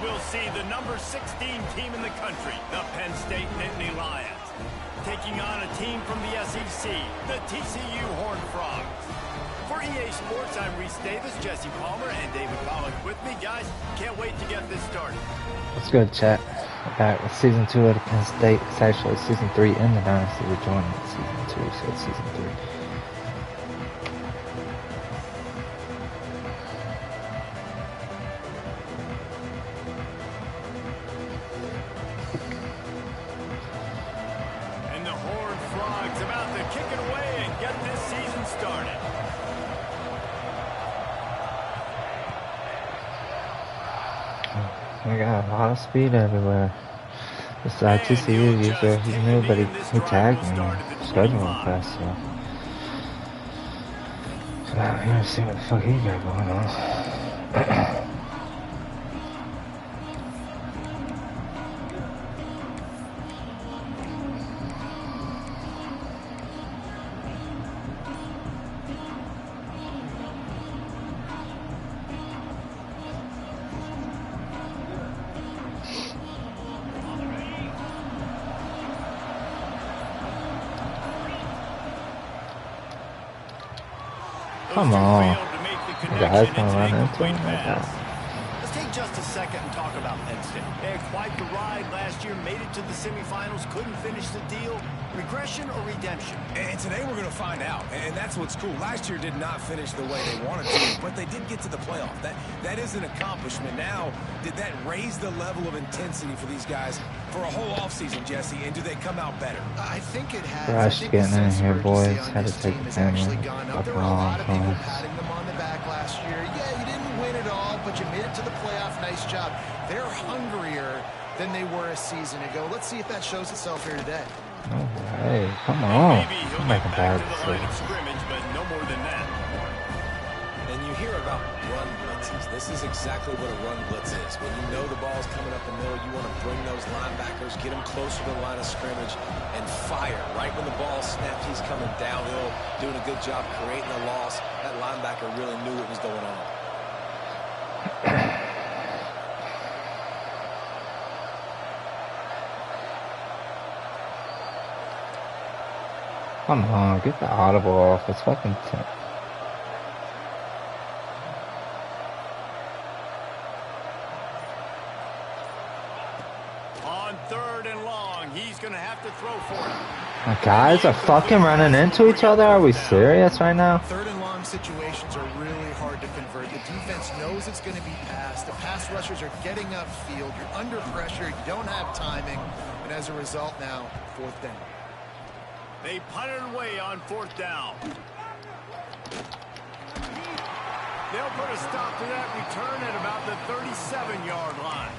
we'll see the number 16 team in the country, the Penn State Nittany Lions, taking on a team from the SEC, the TCU Horned Frogs. For EA Sports, I'm Reese Davis, Jesse Palmer, and David Pollack with me. Guys, can't wait to get this started. What's good, chat? We're back with Season 2 of the Penn State. It's actually Season 3 in the Dynasty. We're joining Season 2, so it's Season 3. And the Horned Frogs about to kick it away and get this season started. We got a lot of speed everywhere. This TCU user, he's new, but he tagged me in scheduling class, so I'm here to see what the fuck he got going on. Come on. Guys want to run into him? Let's take just a second and talk about Penn State. They had quite the ride last year, made it to the semifinals, couldn't finish the deal. Regression or redemption? And today we're going to find out, and that's what's cool. Last year did not finish the way they wanted to, but they did get to the playoff. That is an accomplishment. Now, did that raise the level of intensity for these guys for a whole offseason, Jesse, and do they come out better? I think it has. Rush getting in here, boys. Had to take the family. There were a lot of people patting them on the back last year. Yeah, you didn't win it all, but you made it to the playoff. Nice job. They're hungrier than they were a season ago. Let's see if that shows itself here today. No way. Come on. I'm making bad decisions. But no more than that. And you hear about run blitzes. This is exactly what a run blitz is. When you know the ball's coming up the middle, you want to bring those linebackers, get them closer to the line of scrimmage, and fire. Right when the ball snapped, he's coming downhill, doing a good job creating a loss. That linebacker really knew what was going on. Come on, get the audible off. It's fucking On 3rd and long, he's going to have to throw for it. My guys are fucking running into each other. Are we serious right now? 3rd and long situations are really hard to convert. The defense knows it's going to be passed. The pass rushers are getting upfield. You're under pressure. You don't have timing. And as a result now, 4th down. They punted away on 4th down. They'll put a stop to that return at about the 37-yard line.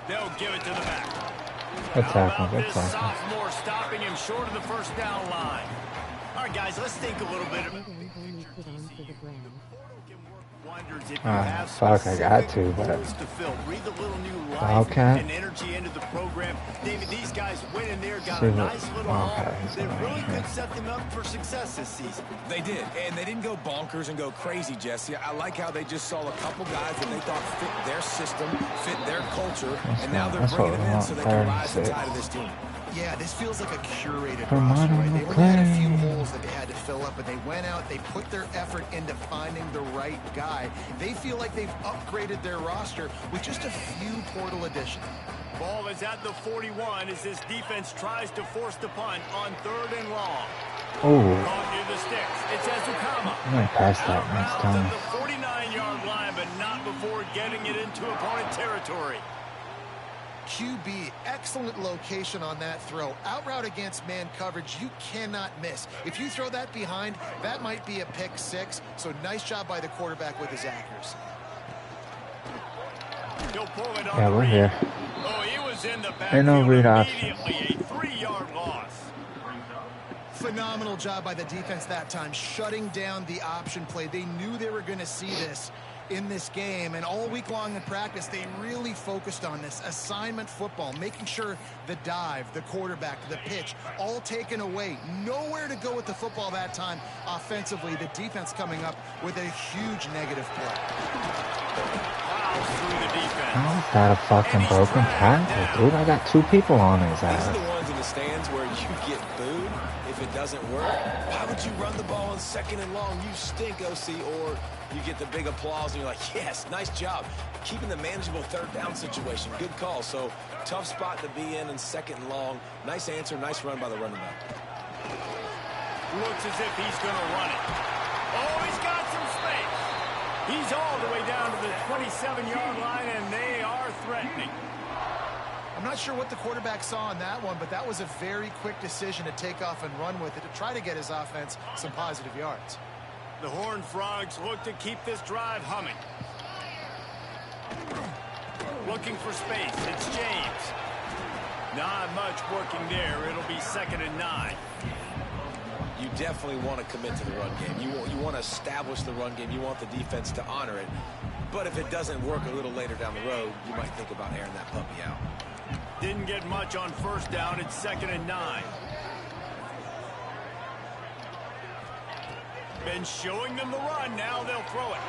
They'll give it to the back. Good tackle, good This tackle. sophomore stopping him short of the 1st down line. All right, guys, let's think a little bit. Fuck, I got to, but Breathe a little new life okay. and energy into the program. David, these guys went in there, got See a what- nice little haul. okay, They really okay. could set them up for success this season. They did, and they didn't go bonkers and go crazy, Jesse. I like how they just saw a couple guys that they thought fit their system, fit their culture, and now they're that's bringing what them we in want, so they can third rise the and tide of this team. Yeah, this feels like a curated Come roster, on, right? They only had a few McClain. holes that they had to fill up, but they went out, they put their effort into finding the right guy. They feel like they've upgraded their roster with just a few portal additions. Ball is at the 41 as this defense tries to force the punt on 3rd and long. Oh, Caught near the sticks. It's Ezukama. I'm gonna pass that Out of next bounds time. at the 49-yard line, but not before getting it into opponent territory. QB, excellent location on that throw. Out route against man coverage, you cannot miss. If you throw that behind, that might be a pick 6. So nice job by the quarterback with his accuracy. He'll pull it on Yeah, the we're read. here. Oh, he was in the Ain't no backfield read option. immediately. A 3-yard loss. Phenomenal job by the defense that time, shutting down the option play. They knew they were going to see this in this game, and all week long in practice, they really focused on this assignment football, making sure the dive, the quarterback, the pitch, all taken away. Nowhere to go with the football that time offensively. The defense coming up with a huge negative play. Through the defense. How is that a fucking broken tackle, dude? I got 2 people on his These ass. are the ones in the stands where you get booed if it doesn't work. Why would you run the ball on 2nd and long? You stink, OC. Or you get the big applause and you're like, yes, nice job. Keeping the manageable 3rd down situation. Good call. So tough spot to be in 2nd and long. Nice answer. Nice run by the running back. Looks as if he's going to run it. Oh, he's got some space. He's all the way down to the 27-yard line, and they are threatening. I'm not sure what the quarterback saw on that one, but that was a very quick decision to take off and run with it to try to get his offense some positive yards. The Horned Frogs look to keep this drive humming. Looking for space. It's James. Not much working there. It'll be 2nd and 9. You definitely want to commit to the run game. You want to establish the run game. You want the defense to honor it. But if it doesn't work a little later down the road, you might think about airing that puppy out. Didn't get much on 1st down. It's 2nd and 9. Been showing them the run. Now they'll throw it.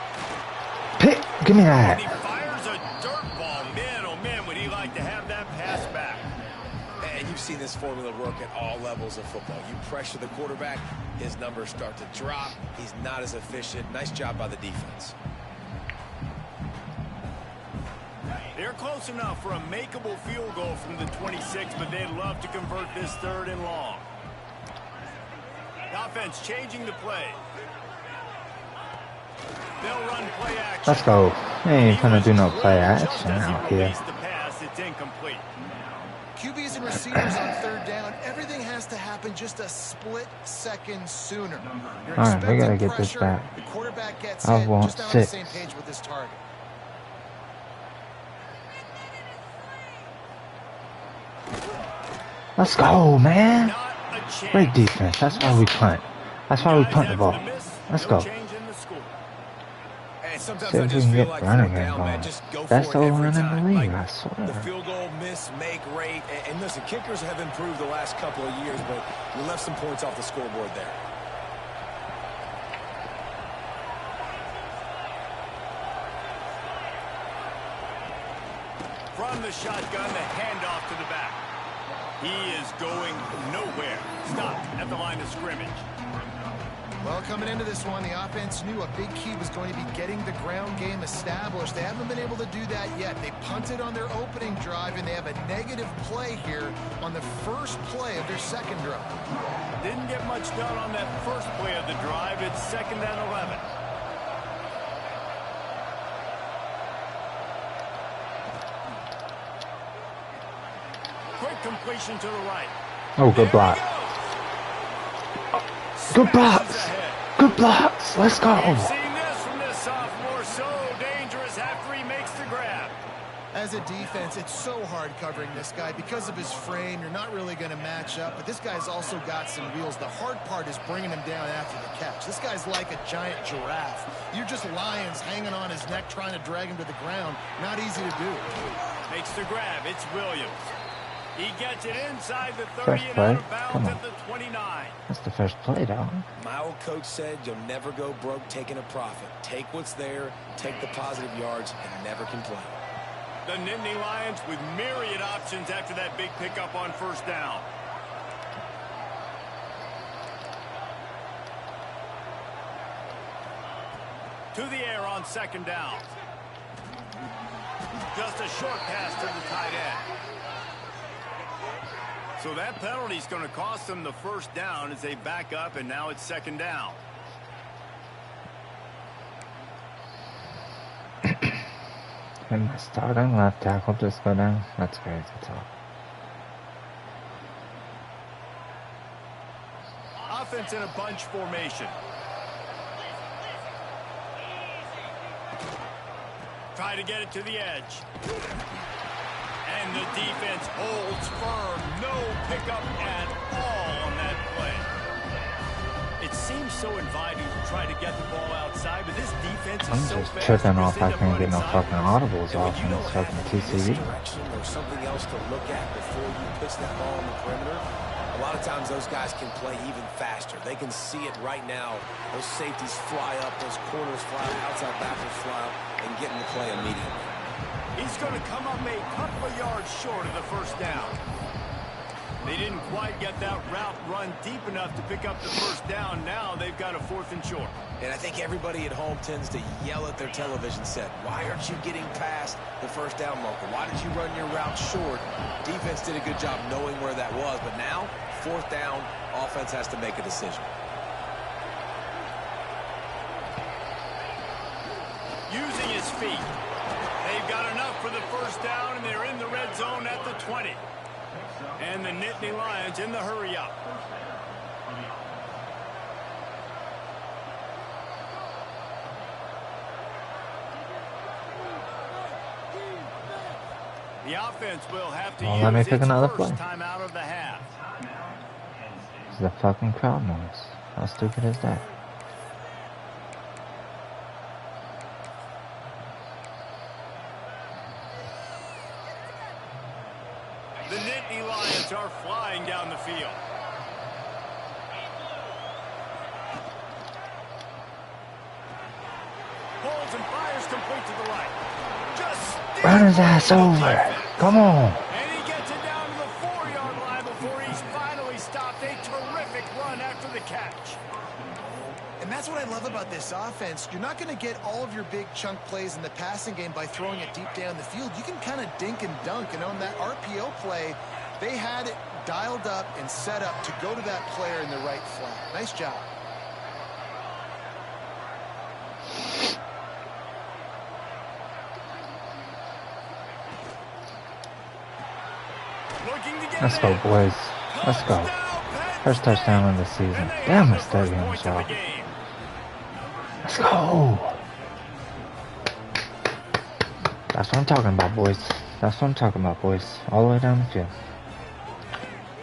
Pick, give me And he that. fires a dirt ball. Man, oh man, would he like to have that pass back. And you've seen this formula work at all levels of football. You pressure the quarterback, his numbers start to drop. He's not as efficient. Nice job by the defense. They're close enough for a makeable field goal from the 26, but they'd love to convert this 3rd and long. The offense changing the play. They'll run play action. Let's go. They ain't gonna do no play action out here. The pass, it's incomplete. QBs and receivers on 3rd down, everything has to happen just a split second sooner. You're All right, we gotta expecting get this pressure, back. the quarterback gets I in, want just not on the 6. same page with his target. Let's go, man. Not a chance. Great defense. That's why we punt. That's why we punt the ball. Let's go. Change in the score. And sometimes See I if we just can feel get like running 4th game down, man, going. just go That's for the it every one in time. the league, Like, I swear. the field goal miss, make rate. And listen, kickers have improved the last couple of years, but you left some points off the scoreboard there. From the shotgun, the handoff to the back. He is going nowhere. Stopped at the line of scrimmage. Well, coming into this one, the offense knew a big key was going to be getting the ground game established. They haven't been able to do that yet. They punted on their opening drive, and they have a negative play here on the first play of their 2nd drive. Didn't get much done on that first play of the drive. It's 2nd and 11. Quick completion to the right. Oh, good block. Good blocks. Ahead. Good blocks. Let's go. We've seen this from this sophomore. So dangerous after he makes the grab. As a defense, it's so hard covering this guy. Because of his frame, you're not really going to match up, but this guy's also got some wheels. The hard part is bringing him down after the catch. This guy's like a giant giraffe. You're just lions hanging on his neck trying to drag him to the ground. Not easy to do. Makes the grab. It's Williams. He gets it inside the 30 First and play. out of bounds Come on. at the 29. That's the first play, dog. My old coach said you'll never go broke taking a profit. Take what's there, take the positive yards, and never complain. The Nittany Lions with myriad options after that big pickup on 1st down. To the air on 2nd down. Just a short pass to the tight end. So that penalty is going to cost them the 1st down as they back up, and now it's 2nd down. And my starting left tackle just go down. That's crazy talk. Offense in a bunch formation. Try to get it to the edge. And the defense holds firm. No pickup at all on that play. It seems so inviting to try to get the ball outside, but this defense I'm is so just fast. tripping off I can't get no fucking audibles off in this fucking TCU. Direction or something else to look at before you pitch that ball on the perimeter. A lot of times those guys can play even faster. They can see it right now. Those safeties fly up, those corners fly up, outside backers fly up, and get in the play immediately. He's going to come up a couple of yards short of the first down. They didn't quite get that route run deep enough to pick up the first down. Now they've got a 4th and short. And I think everybody at home tends to yell at their television set, why aren't you getting past the first down marker? Why did you run your route short? Defense did a good job knowing where that was, but now, 4th down, offense has to make a decision. Using his feet. They've got enough for the first down, and they're in the red zone at the 20. And the Nittany Lions in the hurry up. The offense will have to Let me use pick its another first play. time out of the half. It's the fucking crowd noise. How stupid is that? The Nittany Lions are flying down the field. Pulls and fires complete to the right. Just Run his ass over. Come on. and he gets it down to the 4-yard line before he's finally stopped. A terrific run after the catch. And that's what I love about this offense. You're not going to get all of your big chunk plays in the passing game by throwing it deep down the field. You can kind of dink and dunk. And on that RPO play, they had it dialed up and set up to go to that player in the right flat. Nice job. Let's go, boys. Let's go. First touchdown of the season. Damn, it's that young shot. Let's go. That's what I'm talking about, boys. That's what I'm talking about, boys. All the way down the field.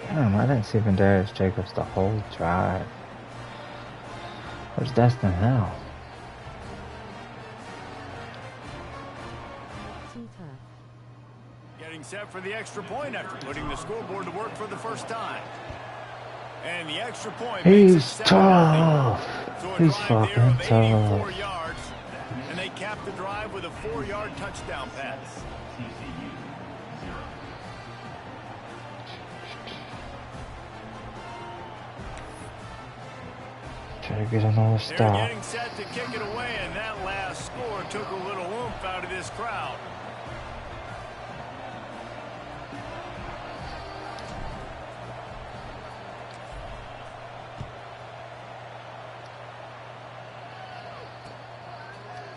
Damn, I didn't see Darius Jacobs the whole drive. Where's Destin Hill? Getting set for the extra point after putting the scoreboard to work for the first time. And the extra point He's tough. So He's fucking tough. Yards, and they cap the drive with a 4-yard touchdown pass. Try to get another They're stop. getting set to kick it away, and that last score took a little oomph out of this crowd.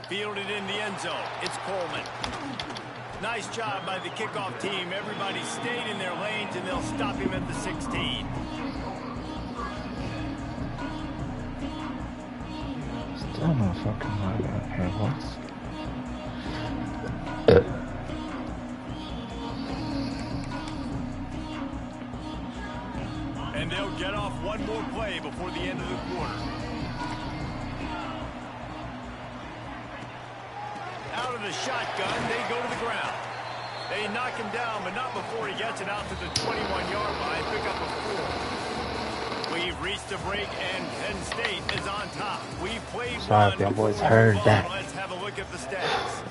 Fielded in the end zone. It's Coleman. Nice job by the kickoff team. Everybody stayed in their lanes, and they'll stop him at the 16. Still no fucking line out here, what? And they'll get off one more play before the end of the quarter. Out of the shotgun, they go to the ground. They knock him down, but not before he gets it out to the 21-yard line. Pick up a 4. We've reached a break, and Penn State is on top. We've played Sorry if y'all boys heard that. Let's have a look at the stats.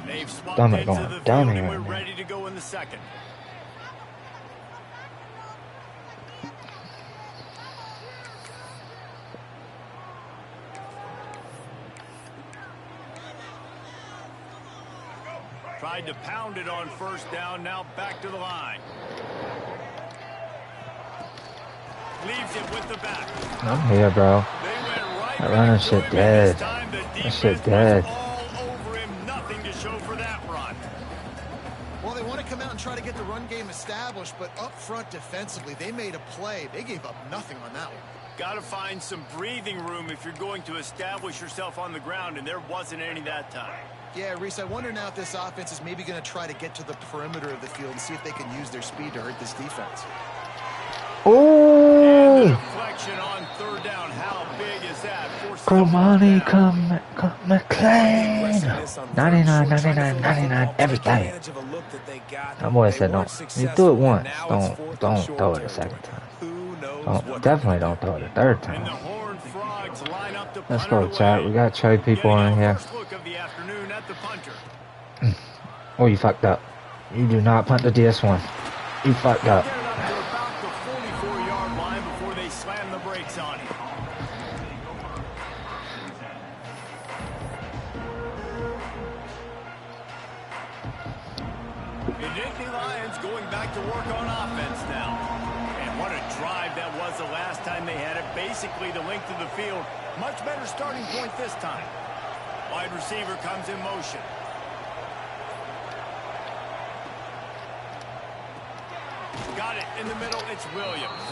They've swapped Stomach into going the field, down and here, we're man. ready to go in the second. Tried to pound it on first down, now back to the line. Leaves it with the back. I'm here, bro. They went right That running back to shit him, and dead. this time the That shit defense was dead. all over him. Nothing to show for that run. Well, they want to come out and try to get the run game established, but up front defensively, they made a play. They gave up nothing on that one. Got to find some breathing room if you're going to establish yourself on the ground, and there wasn't any that time. Yeah, Reese, I wonder now if this offense is maybe going to try to get to the perimeter of the field and see if they can use their speed to hurt this defense. And the Oh! deflection on third down. How big Cromani, come McLean. 99, 99, 99, everything. That boy said, don't. You do it once. Don't throw it a second time. Definitely don't throw it a third time. Let's go, chat. We got Cherry people in here. Oh, you fucked up. You do not punt the DS1. You fucked up. Going back to work on offense now. And what a drive that was the last time they had it. Basically the length of the field. Much better starting point this time. Wide receiver comes in motion. Got it in the middle. It's Williams.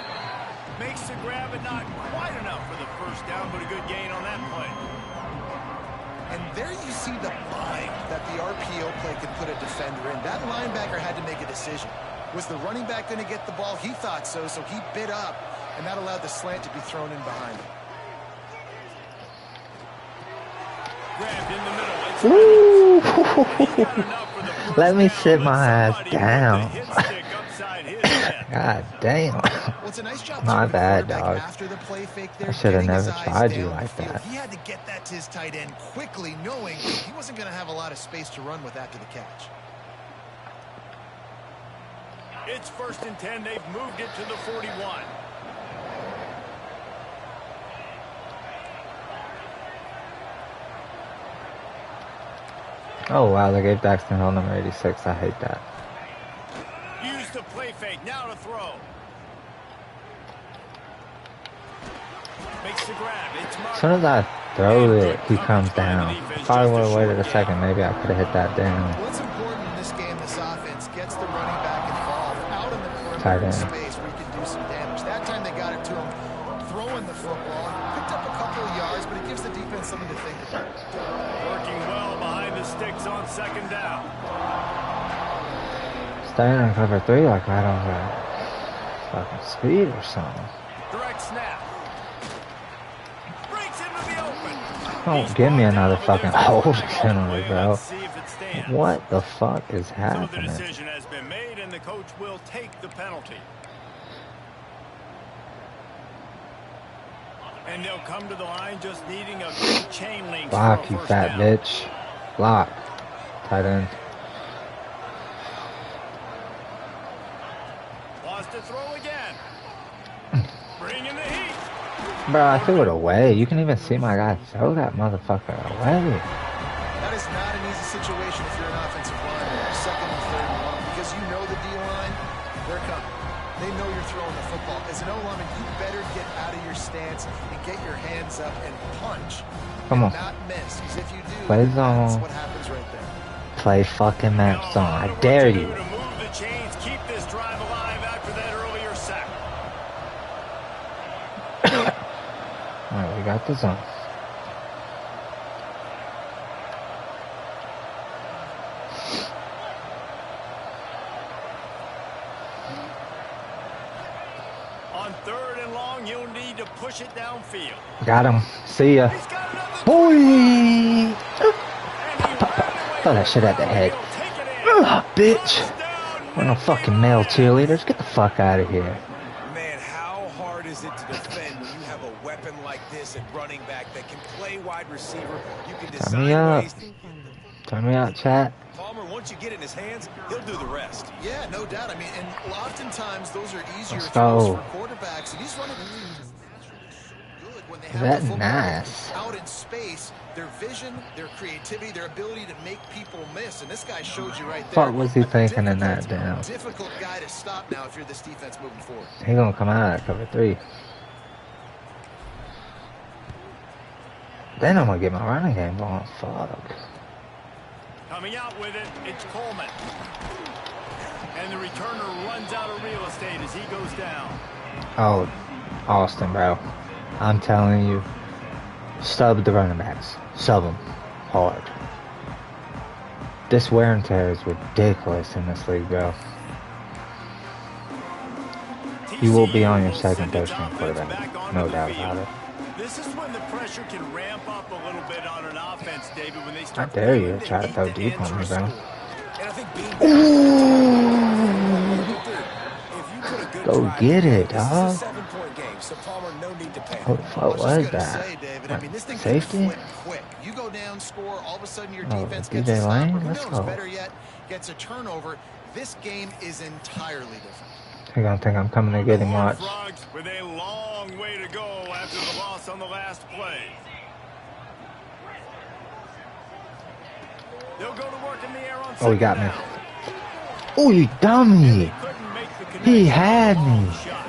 Makes the grab, but not quite enough for the first down, but a good gain on that play. And there you see the mind that the RPO play could put a defender in. That linebacker had to make a decision. Was the running back going to get the ball? He thought so, so he bit up, and that allowed the slant to be thrown in behind him. Grabbed in the middle. Let me sit my ass down. God damn. Well, it's a nice job. My bad, dog. After the play fake there, I should have never tried you like that. He had to get that to his tight end quickly, knowing he wasn't going to have a lot of space to run with after the catch. It's 1st and 10. They've moved it to the 41. Oh wow, they gave Daxton Hill number 86. I hate that. Use the play fake. Now to throw. Makes the grab. It's As soon as I throw it, he comes down. If I would have waited a second, maybe I could have hit that down. What's important in this game, this offense gets the running back involved out in the Tight perimeter end. space where he can do some damage. That time they got it to him, throwing the football, picked up a couple of yards, but it gives the defense something to think about. Working well behind the sticks on 2nd down. Staying in cover 3 like I don't have fucking speed or something. Direct snap. Breaks into the open. Don't give me another fucking hold penalty, bro. What the fuck is So the happening? decision has been made, and the coach will take the penalty. And they'll come to the line just needing a good chain link. Block, you fat bitch. Block. Tight end. Wants to throw again. Bring in the heat. Bro, I threw it away. You can even see my guy throw that motherfucker away. That is not an easy situation if you're an offensive lineman. 2nd and 3rd and 1, because you know the D-line, they're coming. They know you're throwing the football. As an O-lineman, you better get out of your stance and get your hands up and punch. Come on. Not miss, because if you do, Play that's zone. what happens right there. Play fucking map zone. I dare you. To move the chains, keep this drive alive after that earlier sack. Alright, we got the zone. On 3rd and long, you'll need to push it downfield. Got him. See ya. He's got another Boy! throw, Throw that shit at the head. He'll take it in. Ugh, bitch! We're no fucking male cheerleaders. Get the fuck out of here. Man, how hard is it to defend when you have a weapon like this at running back that can play wide receiver? You can Turn me design up. ways. Turn me out, chat. Palmer, once you get it in his hands, he'll do the rest. Yeah, no doubt. I mean, and oftentimes those are easier Let's throws go. for quarterbacks, and he's running good when they have That the football nice. out in space. Their vision, their creativity, their ability to make people miss, and this guy showed you right there. Fuck was he thinking in that down? Difficult guy to stop now if you're this defense moving forward. He gonna come out at cover 3. Then I'm gonna get my running game going. Fuck. Coming out with it, it's Coleman. And the returner runs out of real estate as he goes down. Oh, Austin, bro. I'm telling you. Sub the running backs. Sub them. Hard. This wear and tear is ridiculous in this league, bro. You will be on your second, third string quarterback. No doubt about it. This is when the pressure can ramp up a little bit on an offense, David, when they I start dare you putting to the try to heat throw to deep on me, answer a bro. score. And I think being if you put a good Go drive get together, it, this is dog. a 7-point game, so Palmer, no need to panic. What the fuck was that? Say, David, I Like, mean, this thing can safety? flip quick. You go down, score, all of a sudden your Oh, defense gets a DJ stop, or Lane? who Let's knows, go. better yet, gets a turnover. This game is entirely different. You're gonna think I'm coming to get him, watch. Frogs with a long way to go after the loss on the last play. They'll go to work in the air on Oh, he got me. down. Oh, you dummy! Couldn't make the He connection had on the long me. shot.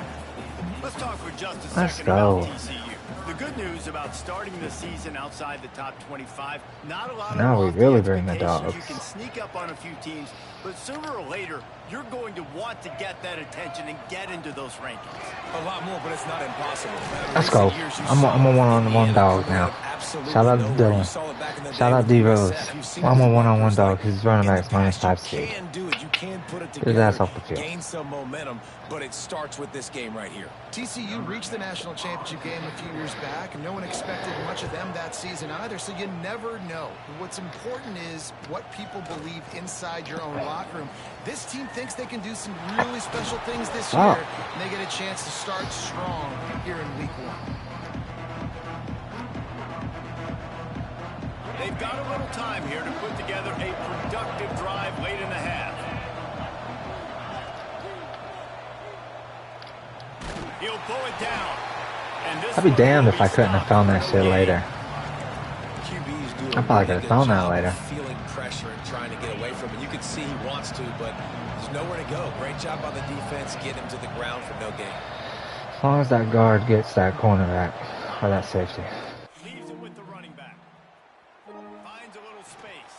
Let's talk for just a Let's second go. about TCU. The good news about starting the season outside the top 25, not a lot Now of we lofty really bring the expectations. dogs. You can sneak up on a few teams, but sooner or later, you're going to want to get that attention and get into those rankings. A lot more, but it's not impossible. Let's go. I'm a one-on-one dog now. Shout out to Dylan. Shout out D Rose. I'm a one-on-one dog. His running back's -5 speed. You can do it. You can put it Get his ass together, off the field. gain some momentum, but it starts with this game right here. TCU reached the national championship game a few years back, and no one expected much of them that season either, so you never know. What's important is what people believe inside your own locker room. This team thinks they can do some really special things this year, and they get a chance to start strong here in week 1. They've got a little time here to put together a productive drive late in the half. He'll pull it down. And this I'd be one damned will if I couldn't have found that shit later. QB's doing I probably could have found that later. Feeling pressure and trying to get away from it. You can see he wants to, but there's nowhere to go. Great job by the defense, get him to the ground for no gain. As long as that guard gets that cornerback or that safety. Leaves it with the running back. Finds a little space.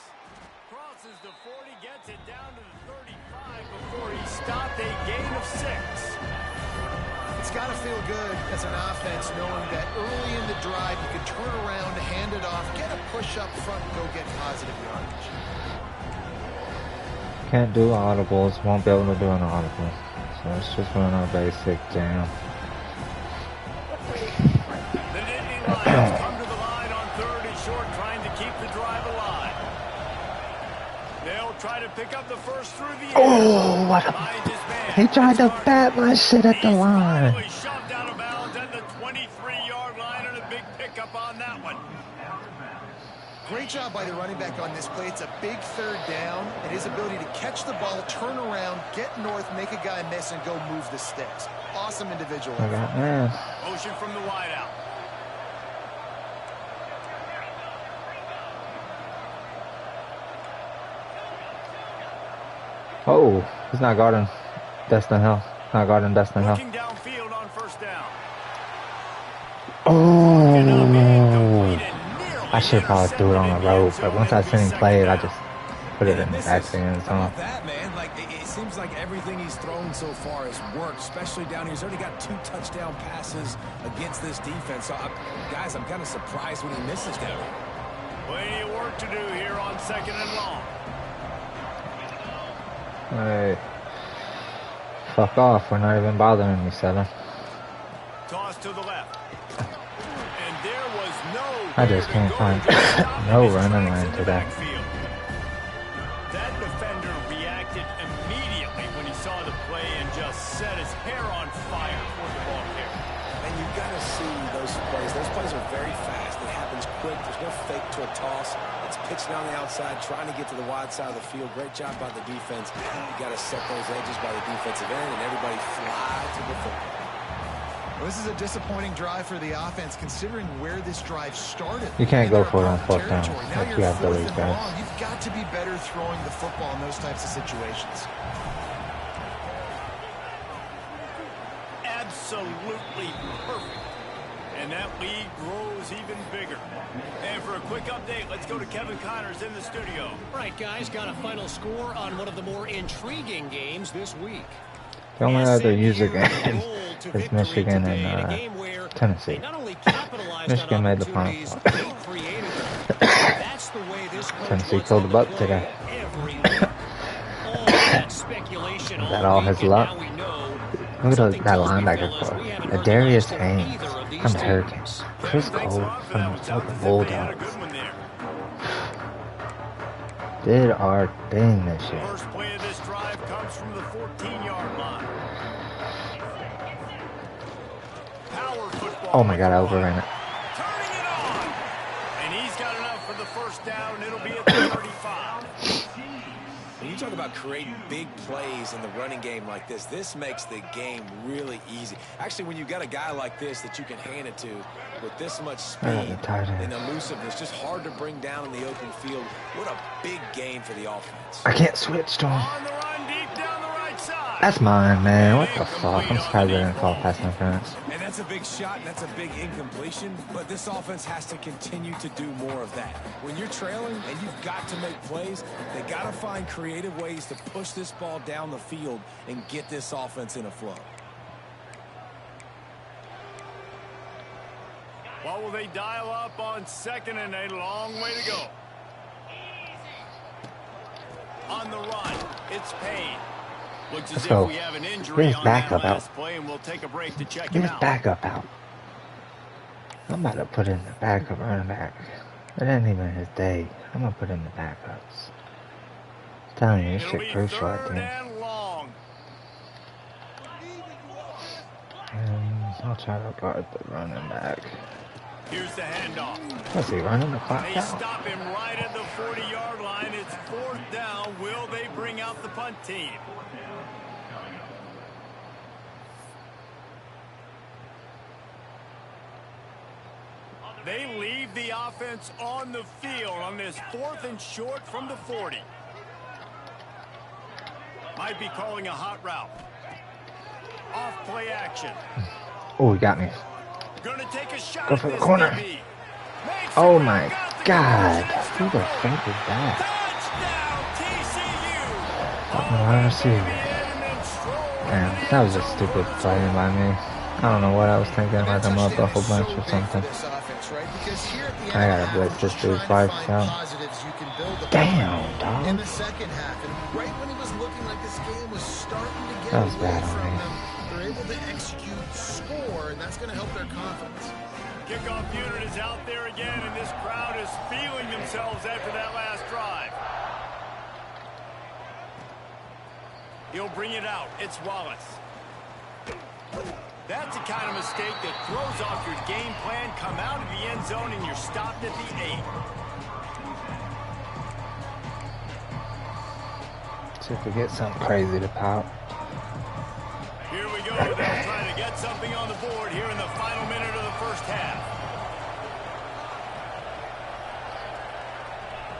Crosses the 40, gets it down to the 35 before he stopped a gain of 6. It's got to feel good as an offense knowing that early in the drive you can turn around, hand it off, get a push up front, and go get positive yardage. Can't do audibles, won't be able to do an audible. So let's just run our basic jam. The Nittany Lions come to the line on 3rd and short, trying to keep the drive alive. They'll try to pick up the first through the air. Oh, what a... He tried to bat my shit at the line. He's shoved out of bounds at the 23-yard line, and a big pickup on that one. Great job by the running back on this play. It's a big 3rd down, and his ability to catch the ball, turn around, get north, make a guy miss, and go move the sticks. Awesome individual. I got man. Motion from the wideout. Oh, he's not guarding Destin Hill. Not guarding Destin Hill. Looking downfield on 1st down. Oh, I should probably threw it on the road, but once I seen him play it, I just put it in the back of the end zone. That man, like it seems like everything he's thrown so far has worked, especially down here. He's already got 2 touchdown passes against this defense. So, guys, I'm kind of surprised when he misses down here. Plenty of work to do here on 2nd and long. Hey, fuck off. We're not even bothering me, 7. Toss to the left. And there was no I just can't find no running lane today. That defender reacted immediately when he saw the play and just set his hair on fire for the ball carrier. And you've got to see those plays. Those plays are very fast. It happens quick. There's no fake to a toss. It's pitching on the outside, trying to get to the wide side of the field. Great job by the defense. You got to set those edges by the defensive end, and everybody fly to the football. Well, this is a disappointing drive for the offense, considering where this drive started. You can't go for it on 4th down Now if you're you have the 4th lead, and guys. long. You've got to be better throwing the football in those types of situations. Absolutely perfect. And that lead grows even bigger. And for a quick update, let's go to Kevin Connors in the studio. Right, guys, got a final score on one of the more intriguing games this week. The only other user game is Michigan and Tennessee. Michigan made the final four. Tennessee killed the buck today. Is that all his luck? Look at that linebacker for Darius Haynes. from the Hurricanes. Chris Cole from the Bulldogs. Did our thing this year. First play of this drive comes from the 14-yard line. Power football. Oh my god, I overran it. Turning it on. And he's got enough for the first down. It'll be at the 35. When you talk about creating big plays in the running game like this makes the game really easy. Actually, when you've got a guy like this that you can hand it to with this much speed and elusiveness, just hard to bring down in the open field. What a big gain for the offense. I can't switch to him. On the run, deep down the right side. That's mine, man. What the fuck? I'm surprised I didn't fall past interference. And that's a big shot, and that's a big incompletion, but this offense has to continue to do more of that. When you're trailing and you've got to make plays, they got to find creative ways to push this ball down the field and get this offense in a flow. What will they dial up on second and a long way to go? On the run, it's Penn. Looks as if we have an injury on that last play, and we'll take a break to check him out. Backup out. I'm about to put in the backup running back. It ain't even his day. I'm gonna put in the backups. I'm telling you, this shit crucial, I think. And I'll try to guard the running back. Here's the handoff. What's he running the clock They stop him right at the 40-yard line. It's fourth down. Will they bring out the punt team? They leave the offense on the field on this 4th and short from the 40. Might be calling a hot route. Off play action. Oh, he got me. Gonna take a shot. Go for the corner. Oh my god. Who the fuck is that? Wide receiver. Damn, that was a stupid play by me. I don't know what I was thinking. Like I'm up a whole bunch or something. I gotta blitz this dude's life out. Damn, dog. In the second half, and right when it was looking like this game was starting to get that was bad on me. They're able to execute, score, and that's going to help their confidence. Kickoff unit is out there again, and this crowd is feeling themselves after that last drive. He'll bring it out. It's Wallace. That's the kind of mistake that throws off your game plan. Come out of the end zone, and you're stopped at the 8. See if we get something crazy to pop. Here we go. They'll try to get something on the board here in the final minute of the first half.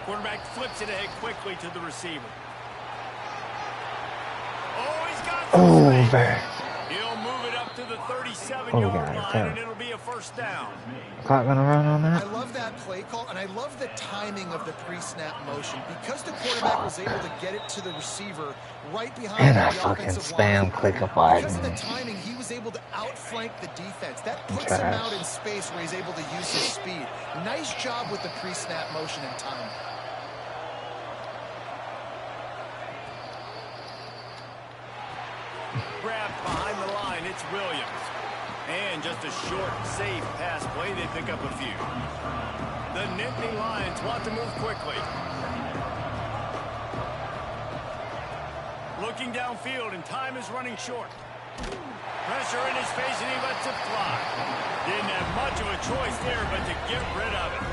Quarterback flips it ahead quickly to the receiver. Oh, he's got over. He'll move it up to the 37-yard line, and it'll be a first down. Clock gonna run on that? I love that play call, and I love the timing of the pre-snap motion because the quarterback was able to get it to the receiver right behind and the I fucking spam click a button. Because of the timing, he was able to outflank the defense. That puts him out in space where he's able to use his speed. Nice job with the pre-snap motion and timing. Grabbed behind the line, it's Williams. And just a short, safe pass play, they pick up a few. The Nittany Lions want to move quickly. Looking downfield, and time is running short. Pressure in his face, and he lets it fly. Didn't have much of a choice there, but to get rid of it.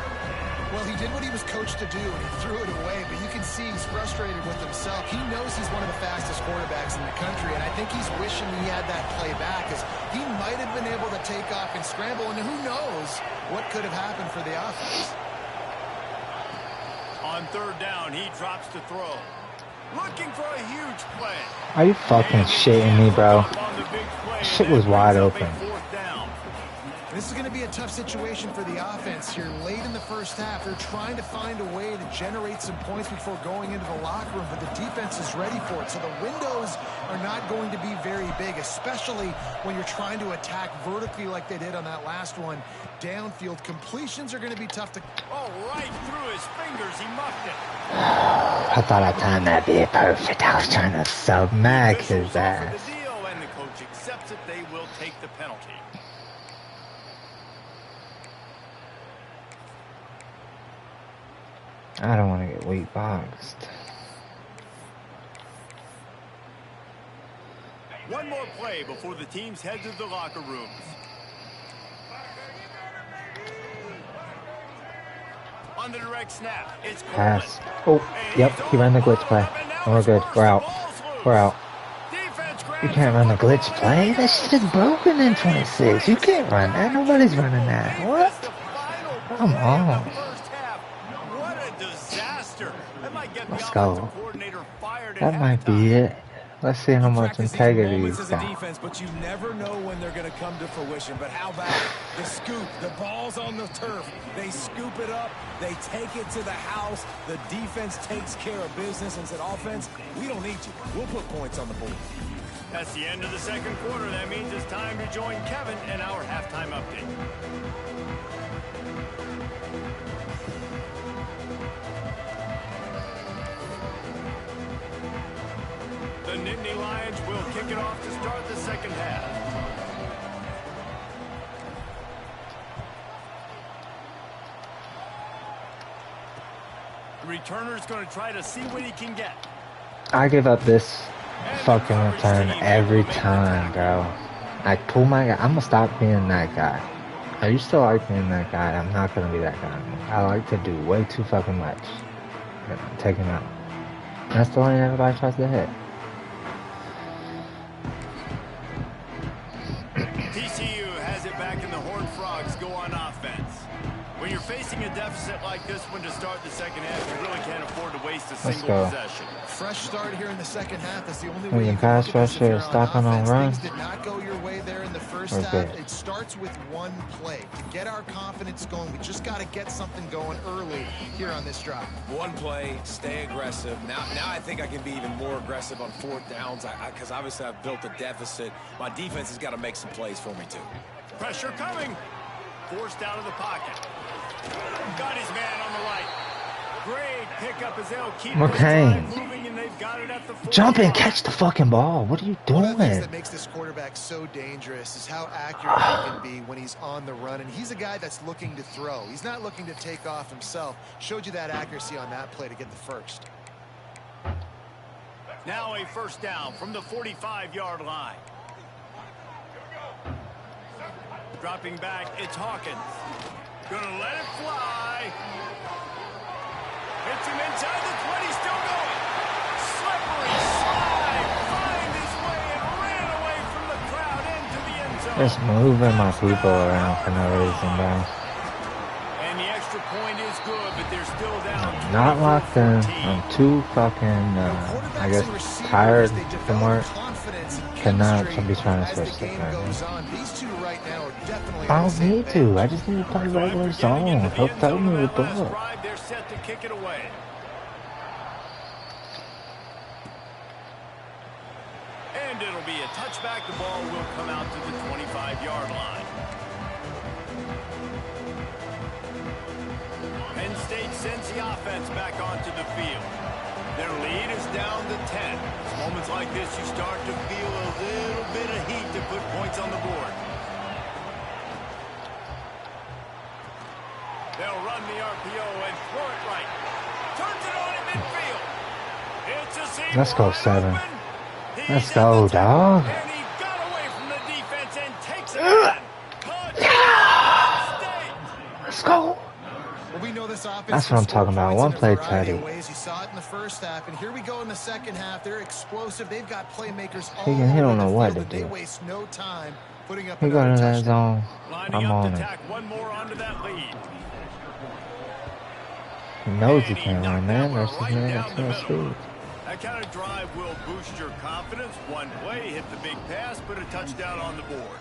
Well, he did what he was coached to do, and he threw it away, but you can see he's frustrated with himself. He knows he's one of the fastest quarterbacks in the country, and I think he's wishing he had that play back, as he might have been able to take off and scramble, and who knows what could have happened for the offense. On third down, he drops to throw. Looking for a huge play. Are you fucking shitting me, bro? Shit was wide open. This is going to be a tough situation for the offense here late in the first half. They're trying to find a way to generate some points before going into the locker room, but the defense is ready for it. So the windows are not going to be very big, especially when you're trying to attack vertically like they did on that last one. Downfield completions are going to be tough to... Oh, right through his fingers. He muffed it. I thought I timed that be perfect. I was trying to sub-mag his ass. The deal, and the coach accepts it. They will take the penalty. I don't want to get weak boxed. One more play before the teams head to the locker rooms. On the direct snap, it's Pass. Oh, yep, he ran the glitch play. And we're good. We're out. We're out. You can't run the glitch play. That shit is broken in 26. You can't run that. Nobody's running that. What? Come on. What a disaster. Let's go. That might be it. Let's see how much integrity he's got. Defense, but you never know when they're going to come to fruition. But how about the scoop? The ball's on the turf. They scoop it up. They take it to the house. The defense takes care of business and said, offense, we don't need you. We'll put points on the board. That's the end of the second quarter. That means it's time to join Kevin in our halftime update. The Nittany Lions will kick it off to start the second half. The returner's going to try to see what he can get. I give up this fucking return every time, bro. I pull my guy. I'm gonna stop being that guy. I used to like being that guy. I'm not gonna be that guy anymore. I like to do way too fucking much. Take him out. That's the lane everybody tries to hit. TCU has it back, and the Horned Frogs go on offense. When you're facing a deficit like this one to start the second half, you really can't afford to waste a single possession. Fresh start here in the second half is the only We way can you pass can rush or stop on run. Things did not go your way there in the first half. Good. It starts with one play. To get our confidence going, we just got to get something going early here on this drive. One play, stay aggressive. Now I think I can be even more aggressive on fourth downs because obviously I've built a deficit. My defense has got to make some plays for me too. Pressure coming. Forced out of the pocket. Got his man on the right. Great pickup as they'll keep McCain. moving, and they've got it at the Jump and catch the fucking ball. What are you doing? One of the things that makes this quarterback so dangerous is how accurate he can be when he's on the run. And he's a guy that's looking to throw. He's not looking to take off himself. Showed you that accuracy on that play to get the first. Now a first down from the 45-yard line. Dropping back, it's Hawkins. Gonna let it fly. Hits him inside the 20, still going. Slippery slide. Find his way and ran away from the crowd into the end zone. Just moving my people around for no reason, bro. And the extra point is good, but they're still down. Not locked in. I'm too fucking, I guess, tired from work. Cannot be trying to switch this right now. I don't need to. I just need to play regular zone. Help tell me with the ball. They're set to kick it away. And it'll be a touchback. The ball will come out to the 25-yard line. Penn State sends the offense back onto the field. Their lead is down to 10. It's moments like this you start to feel a little bit of heat to put points on the board. They'll run the RPO and throw it right. Turns it on in midfield. It's a seam. Let's go, wide 7. open. Let's go, dog. And he got away from the defense and takes it in. Touchdown, State. Let's go. Well, we know this offense. That's what I'm talking about. One play, Teddy. You saw it in the first half, and here we go in the second half. They're explosive. They've got playmakers all He don't know over the what field, to and do. they waste no time putting up He got another in that touchdown. zone. Lining I'm up on to it. tack one more onto that lead. He knows he can't run, man. Versus man at 10 speed. That kind of drive will boost your confidence. One play, hit the big pass, put a touchdown on the board.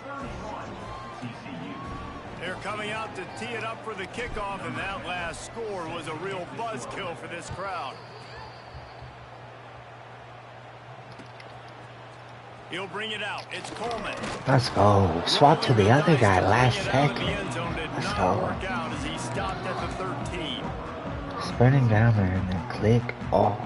They're coming out to tee it up for the kickoff, and that last score was a real buzzkill for this crowd. He'll bring it out. It's Coleman. Let's go. Swap to the other guy last second. Let's go. Work out as he stopped at the 13. Sprinting down there and then click off.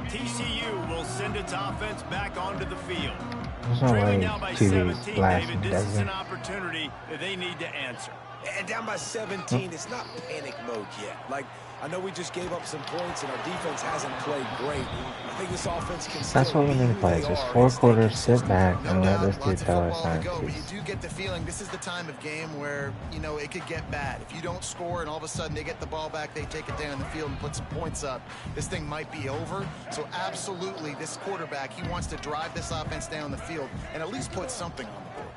TCU will send its offense back onto the field. There's no way QB's blasting, This does is he? an opportunity that they need to answer. And down by 17, it's not panic mode yet. Like, I know we just gave up some points and our defense hasn't played great. I think this offense can That's what we need to play. Just 4 quarters, sit back, and let this dude throw us on. But you do get the feeling this is the time of game where, you know, it could get bad. If you don't score and all of a sudden they get the ball back, they take it down the field and put some points up, this thing might be over. So absolutely, this quarterback, he wants to drive this offense down the field and at least put something on the board.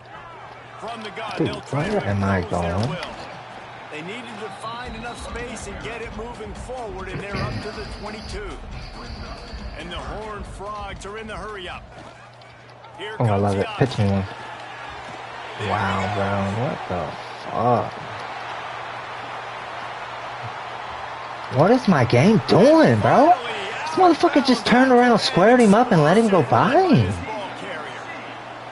From the gun, Dude, they'll try where to am I impose their going? will. They needed to find enough space and get it moving forward, and they're up to the 22. And the Horned Frogs are in the hurry-up. Here Oh, I comes love the it. Pitching one. option. Wow, bro. What the fuck? What is my game doing, bro? This motherfucker just turned around, squared him up, and let him go by him.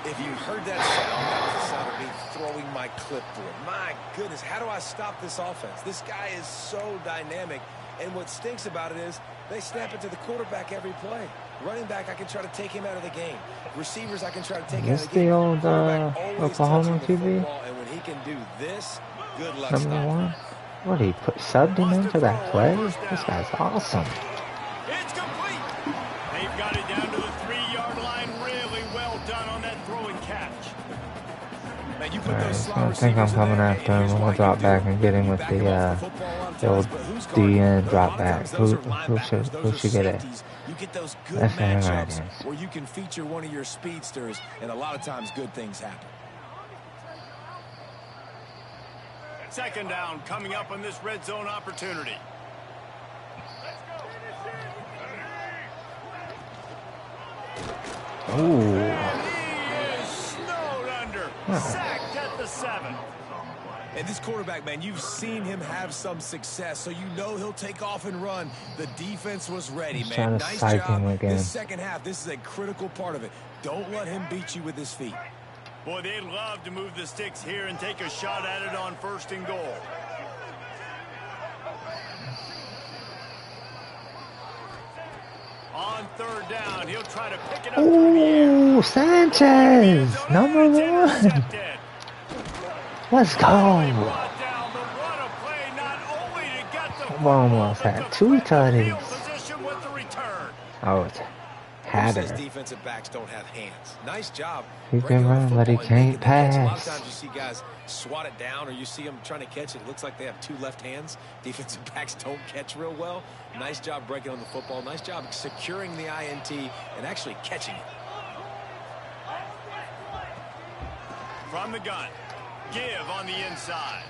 If you heard that sound, that was the sound of me throwing my clipboard. My goodness, how do I stop this offense? This guy is so dynamic, and what stinks about it is they snap it to the quarterback every play. Running back, I can try to take him out of the game. Receivers, I can try to take out Is of this the game. the old Quarterback always Oklahoma touching the QB? football, and when he can do this, good luck Number stopping. 1? What, he subbed him into that play? This guy's awesome. It's complete. They've got it down to the 3-yard line. Really well done on that throw and catch. Man, you put Alright, those so slot I think I'm receivers in coming there, after and him. here's I'm what gonna I drop can back do. and get him with Back the him off the football on the old times, but who's guarding DN him? A drop lot of back. times those are Who linebackers, should get it? safeties. You get those good That's the right matchups answer. where you can feature one of your speedsters, and a lot of times good things happen. Second down coming up on this red zone opportunity. Ooh. He is snowed under. Sacked at the 7. And this quarterback, man, you've seen him have some success, so you know he'll take off and run. The defense was ready, He's man. trying to Nice psych him job. again. This second half, this is a critical part of it. Don't let him beat you with his feet. Boy, they'd love to move the sticks here and take a shot at it on 1st and goal. On 3rd down, he'll try to pick it up through the air. Ooh, Sanchez, number 1. Intercepted. Let's go. Brought down, but what a play, not only to get the We almost football, had but to 2 flip the tutties. field position with the return. Oh, it's had Says her. defensive backs don't have hands. Nice job. He breaking can on the run, but he football and making can't the catch. A lot of pass. times you see guys swat it down, or you see them trying to catch it. It looks like they have 2 left hands. Defensive backs don't catch real well. Nice job breaking on the football. Nice job securing the INT and actually catching it. From the gun, give on the inside.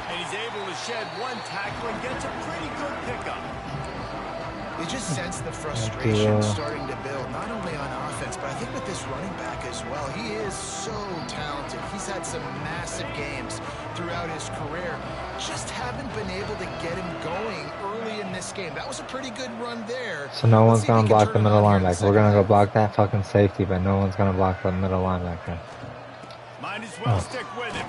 And he's able to shed 1 tackle and gets a pretty good pickup. You just sense the frustration Yeah. starting to build, not only on offense, but I think with this running back as well. He is so talented. He's had some massive games throughout his career. Just haven't been able to get him going early in this game. That was a pretty good run there. So no Let's one's see if he gonna can block turn the it middle on here in the linebacker. We're second gonna go half. block that fucking safety, but no one's gonna block the middle linebacker. Might as well stick with him.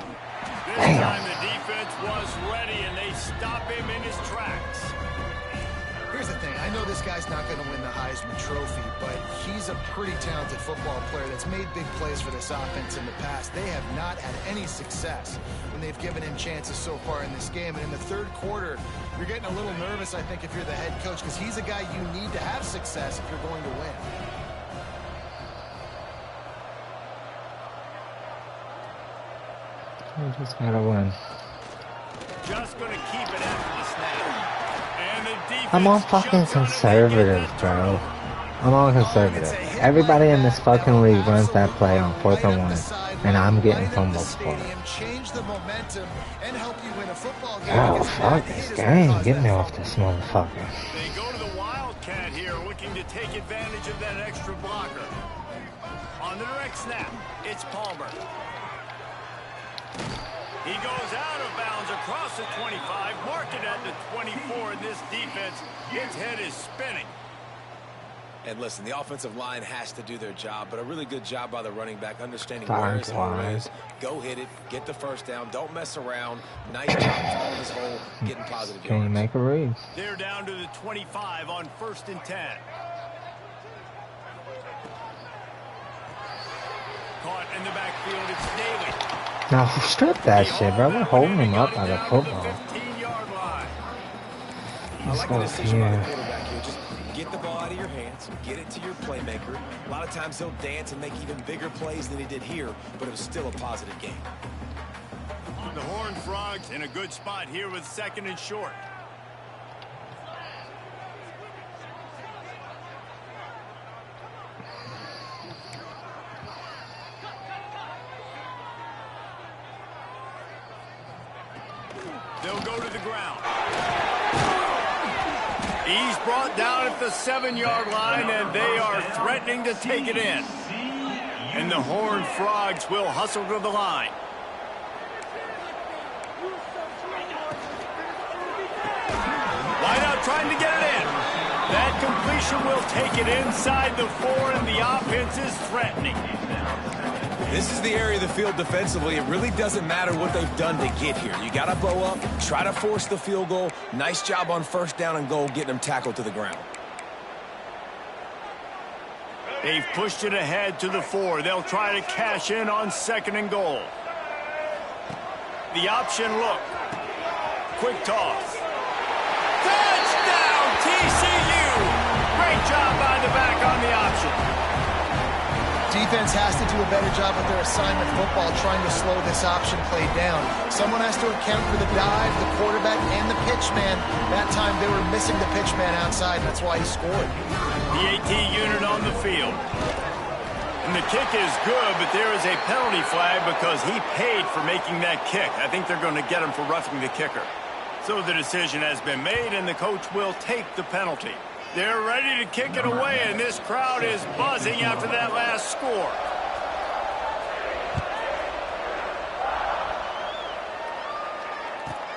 This Damn. time the defense was ready, and they stop him in his tracks. Here's the thing. I know this guy's not going to win the Heisman Trophy, but he's a pretty talented football player that's made big plays for this offense in the past. They have not had any success when they've given him chances so far in this game. And in the 3rd quarter, you're getting a little nervous, I think, if you're the head coach, because he's a guy you need to have success if you're going to win. We just gotta win. Just going to keep it after the snap. And the defense I'm on fucking jumps on it and they conservative, get that bro. turnover. I'm on conservative. Everybody in this fucking league runs that play on 4th and 1, and I'm getting fumbles for it. Change the momentum and help you win a football game. Oh, because fuck that this hit is game. what Get caused me that off fumble. this motherfucker. They go to the Wildcat here, looking to take advantage of that extra blocker. On the direct snap, it's Palmer. He goes out of bounds across the 25, marked it at the 24, and this defense, its head is spinning. And listen, the offensive line has to do their job, but a really good job by the running back, understanding Darn where his hole wide. is. Go hit it, get the 1st down, don't mess around. Nice job calling his hole, getting positive Can you yards. make a read? They're down to the 25 on 1st and 10. caught in the backfield. It's Daly. Now strip that shit, bro. We're holding him up by the football. 15-yard line. Let's go the decision by the here. quarterback here. Just get the ball out of your hands, get it to your playmaker. A lot of times he'll dance and make even bigger plays than he did here, but it was still a positive game. The Horned Frogs in a good spot here with 2nd and short. They'll go to the ground. He's brought down at the 7-yard line, and they are threatening to take it in. And the Horned Frogs will hustle to the line. Wide out trying to get it in. That completion will take it inside the 4, and the offense is threatening. This is the area of the field defensively. It really doesn't matter what they've done to get here. You got to bow up, try to force the field goal. Nice job on 1st down and goal, getting them tackled to the ground. They've pushed it ahead to the 4. They'll try to cash in on 2nd and goal. The option look. Quick toss. Touchdown, TCU! Great job by the back on the option. Defense has to do a better job with their assignment football, trying to slow this option play down. Someone has to account for the dive, the quarterback, and the pitch man. That time they were missing the pitch man outside, and that's why he scored. The AT unit on the field. And the kick is good, but there is a penalty flag because he paid for making that kick. I think they're going to get him for roughing the kicker. So the decision has been made, and the coach will take the penalty. They're ready to kick it away, and this crowd is buzzing after that last score.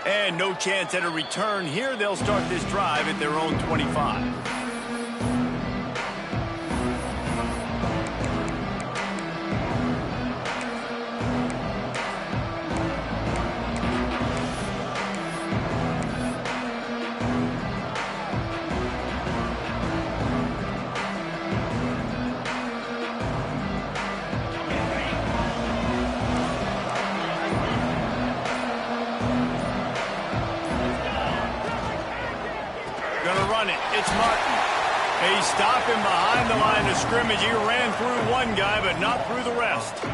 And no chance at a return here. They'll start this drive at their own 25. It's Martin. He's stopping behind the line of scrimmage. He ran through one guy, but not through the rest.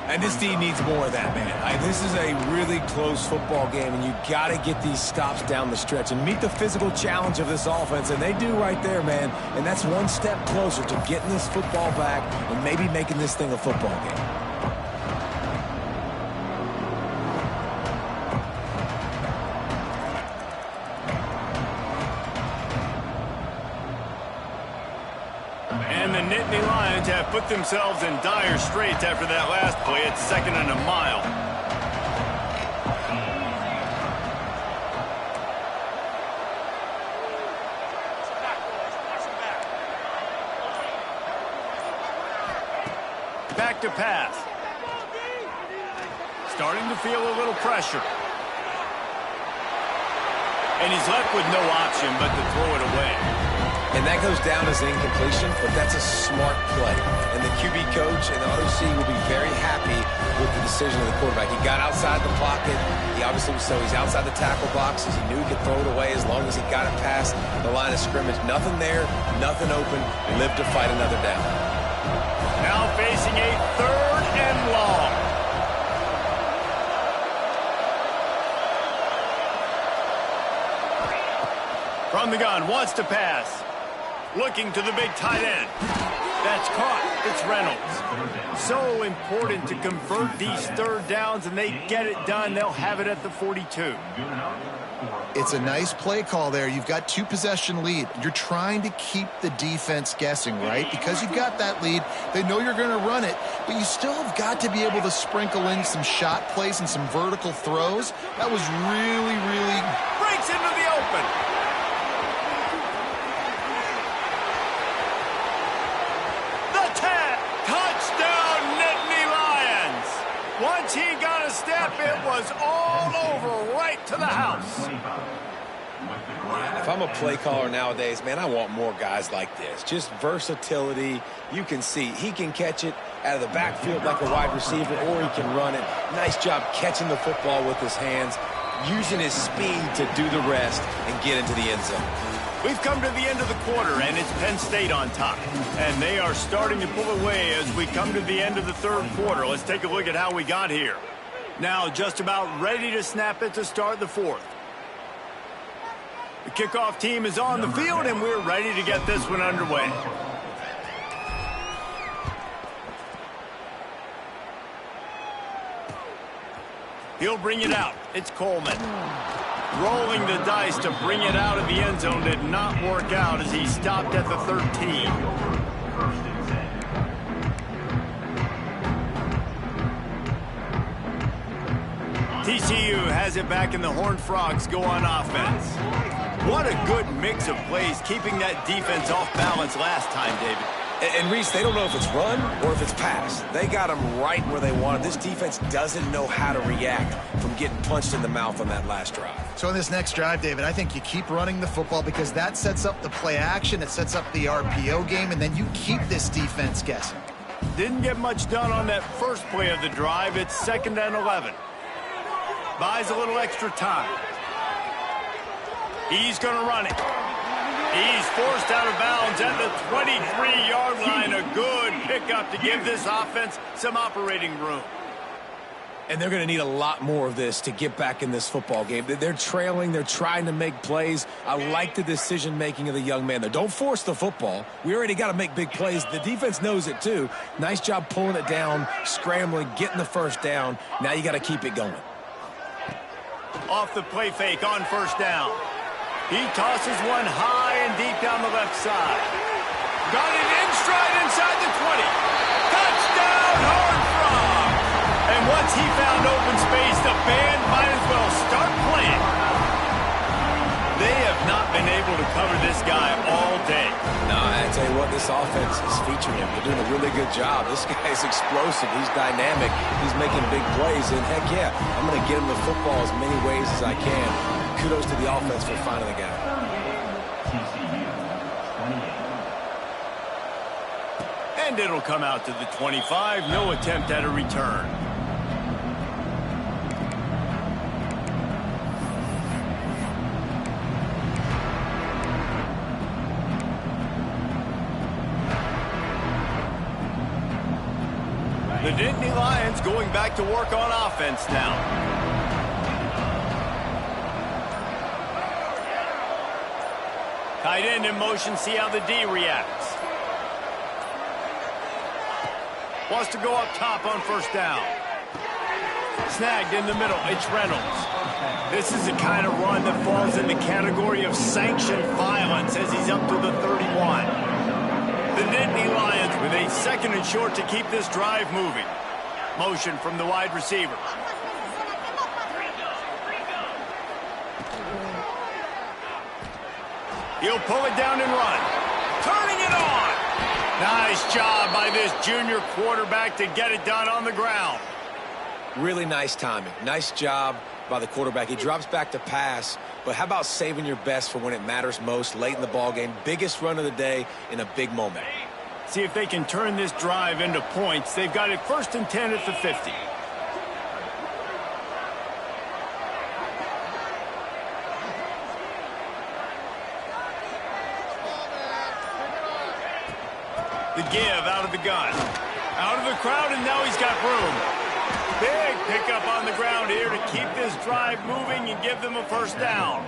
And this team needs more of that, man. This is a really close football game, and you got to get these stops down the stretch and meet the physical challenge of this offense, and they do right there, man. And that's one step closer to getting this football back and maybe making this thing a football game. Have put themselves in dire straits after that last play. It's 2nd and a mile. Back to pass. Starting to feel a little pressure. And he's left with no option but to throw it away. And that goes down as an incompletion, but that's a smart play. And the QB coach and the OC will be very happy with the decision of the quarterback. He got outside the pocket. He obviously was so he's outside the tackle boxes. He knew he could throw it away as long as he got it past the line of scrimmage. Nothing there, nothing open. Lived to fight another down. Now facing a 3rd and long. From the gun, wants to pass. Looking to the big tight end. That's caught. It's Reynolds. So important to convert these 3rd downs, and they get it done. They'll have it at the 42. It's a nice play call there. You've got 2-possession lead. You're trying to keep the defense guessing, right? Because you've got that lead. They know you're going to run it, but you still have got to be able to sprinkle in some shot plays and some vertical throws. That was really, really... Breaks into the open. Once he got a step, it was all over right to the house. If I'm a play caller nowadays, man, I want more guys like this. Just versatility. You can see he can catch it out of the backfield like a wide receiver, or he can run it. Nice job catching the football with his hands, using his speed to do the rest and get into the end zone. We've come to the end of the quarter, and it's Penn State on top. And they are starting to pull away as we come to the end of the third quarter. Let's take a look at how we got here. Now just about ready to snap it to start the fourth. The kickoff team is on the field, and we're ready to get this one underway. He'll bring it out. It's Coleman. Rolling the dice to bring it out of the end zone did not work out as he stopped at the 13. TCU has it back, and the Horned Frogs go on offense. What a good mix of plays, keeping that defense off balance last time, David. And Reese, they don't know if it's run or if it's pass. They got them right where they want it. This defense doesn't know how to react from getting punched in the mouth on that last drive. So in this next drive, David, I think you keep running the football because that sets up the play action, it sets up the RPO game, and then you keep this defense guessing. Didn't get much done on that first play of the drive. It's 2nd and 11. Buys a little extra time. He's going to run it. He's forced out of bounds at the 23-yard line. A good pickup to give this offense some operating room. And they're going to need a lot more of this to get back in this football game. They're trailing. They're trying to make plays. I like the decision-making of the young man there. Don't force the football. We already got to make big plays. The defense knows it, too. Nice job pulling it down, scrambling, getting the first down. Now you got to keep it going. Off the play fake on first down. He tosses one high and deep down the left side. Got it in stride inside the 20. Touchdown, Horned Frog! And once he found open space, the band might as well start playing. They have not been able to cover this guy all day. No, I tell you what, this offense is featuring him. They're doing a really good job. This guy's explosive. He's dynamic. He's making big plays. And heck yeah, I'm going to get him the football as many ways as I can. Kudos to the offense for finding the guy. And it'll come out to the 25. No attempt at a return. The Nittany Lions going back to work on offense now. Tight end in motion, see how the D reacts. Wants to go up top on first down. Snagged in the middle, it's Reynolds. This is the kind of run that falls in the category of sanctioned violence as he's up to the 31. The Nittany Lions with a 2nd and short to keep this drive moving. Motion from the wide receiver. He'll pull it down and run. Turning it on. Nice job by this junior quarterback to get it done on the ground. Really nice timing. Nice job by the quarterback. He drops back to pass, but how about saving your best for when it matters most late in the ball game? Biggest run of the day in a big moment. See if they can turn this drive into points. They've got it 1st and 10 at the 50. The give out of the gun. Out of the crowd, and now he's got room. Big pickup on the ground here to keep this drive moving and give them a first down.